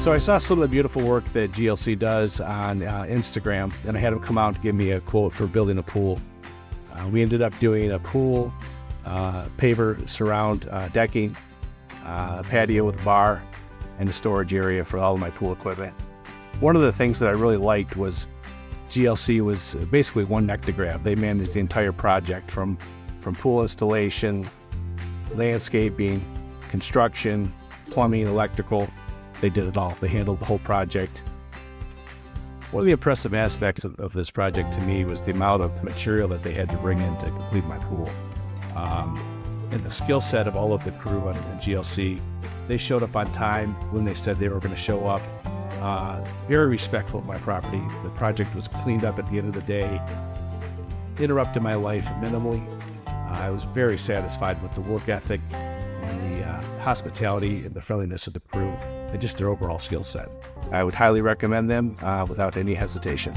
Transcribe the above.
So I saw some of the beautiful work that GLC does on Instagram, and I had them come out and give me a quote for building a pool. We ended up doing a pool, paver surround decking, patio with a bar, and a storage area for all of my pool equipment. One of the things that I really liked was GLC was basically one neck to grab. They managed the entire project from pool installation, landscaping, construction, plumbing, electrical. They did it all. They handled the whole project. One of the impressive aspects of this project to me was the amount of material that they had to bring in to complete my pool. And the skill set of all of the crew on GLC. They showed up on time when they said they were going to show up. Very respectful of my property. The project was cleaned up at the end of the day. Interrupted my life minimally. I was very satisfied with the work ethic and the hospitality and the friendliness of the crew and just their overall skill set. I would highly recommend them without any hesitation.